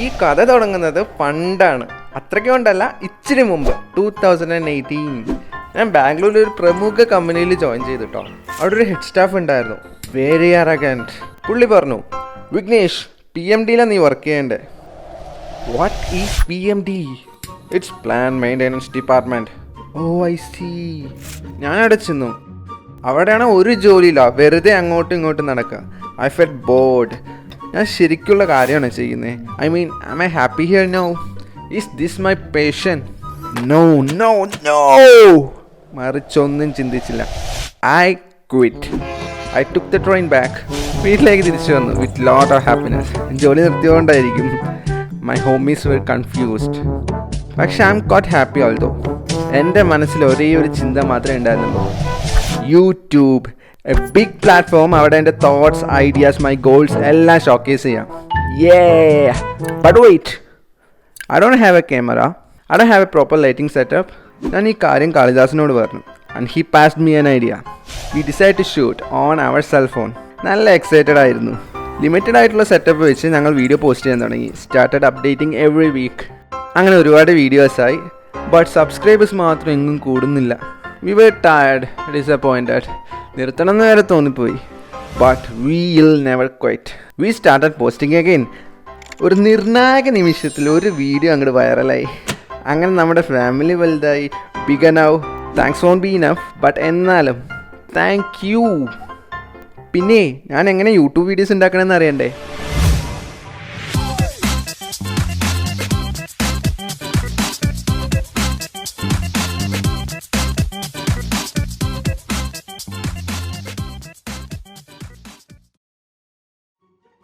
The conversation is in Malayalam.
ഈ കഥ തുടങ്ങുന്നത് പണ്ടാണ്, അത്രയ്ക്ക് കൊണ്ടല്ല, ഇച്ചിരി മുമ്പ് 2018. ഞാൻ ബാംഗ്ലൂരിൽ ഒരു പ്രമുഖ കമ്പനിയിൽ ജോയിൻ ചെയ്തു കേട്ടോ. അവിടെ ഒരു ഹെഡ് സ്റ്റാഫ് ഉണ്ടായിരുന്നു, വെരി അറഗൻറ്റ്. പുള്ളി പറഞ്ഞു, വിഘ്നേഷ്, PMDയിലാണ് നീ വർക്ക് ചെയ്യേണ്ടത്. What is PMD? It's plan maintenance department. Oh I see. ഞാനവിടെ ചെന്നു. അവിടെയാണ് ഒരു ജോലിയില്ല, വെറുതെ അങ്ങോട്ടും ഇങ്ങോട്ടും നടക്കുക. I felt bored. ഞാൻ ശരിക്കുള്ള കാര്യമാണ് ചെയ്യുന്നത്. I mean, am I happy here now? Is this my passion? No no no. മറിച്ചൊന്നും ചിന്തിച്ചില്ല. I quit. I took the train back. വീട്ടിലേക്ക് തിരിച്ചു വന്നു വിത്ത് ലോട്ട് ഓഫ് ഹാപ്പിനെസ്. ജോലി നിർത്തിയോണ്ടായിരിക്കും. My homies were confused. പക്ഷെ I am got happy although. എൻ്റെ മനസ്സിൽ ഒരേ ഒരു ചിന്ത മാത്രമേ ഉണ്ടായിരുന്നുള്ളൂ, യൂട്യൂബ്, എ ബിഗ് പ്ലാറ്റ്ഫോം. അവിടെ എൻ്റെ തോട്ട്സ്, ഐഡിയാസ്, മൈ ഗോൾസ് എല്ലാം ഷോക്കേസ് ചെയ്യാം. But wait, I don't have a camera, I don't have a proper lighting setup. ഞാൻ ഈ കാര്യം കാളിദാസിനോട് പറഞ്ഞു. And he passed me an idea. We decide to shoot on our cell phone. നല്ല എക്സൈറ്റഡ് ആയിരുന്നു. ലിമിറ്റഡ് ആയിട്ടുള്ള സെറ്റപ്പ് വെച്ച് ഞങ്ങൾ വീഡിയോ പോസ്റ്റ് ചെയ്യാൻ തുടങ്ങി. Started updating every week. അങ്ങനെ ഒരുപാട് വീഡിയോസായി. ബട്ട് സബ്സ്ക്രൈബേഴ്സ് മാത്രം എങ്ങും കൂടുന്നില്ല. We were tired, disappointed. നിർത്തണം എന്ന് വരെ തോന്നിപ്പോയി. But we will never quit. We started posting again. ഒരു നിർണായക നിമിഷത്തിൽ ഒരു വീഡിയോ അങ്ങോട്ട് വൈറലായി. അങ്ങനെ നമ്മുടെ ഫാമിലി വലുതായി. Big now. Thanks won't be enough, but എന്നാലും താങ്ക് യു. പിന്നെ ഞാൻ എങ്ങനെ യൂട്യൂബ് വീഡിയോസ് ഉണ്ടാക്കണമെന്ന് അറിയണ്ടേ?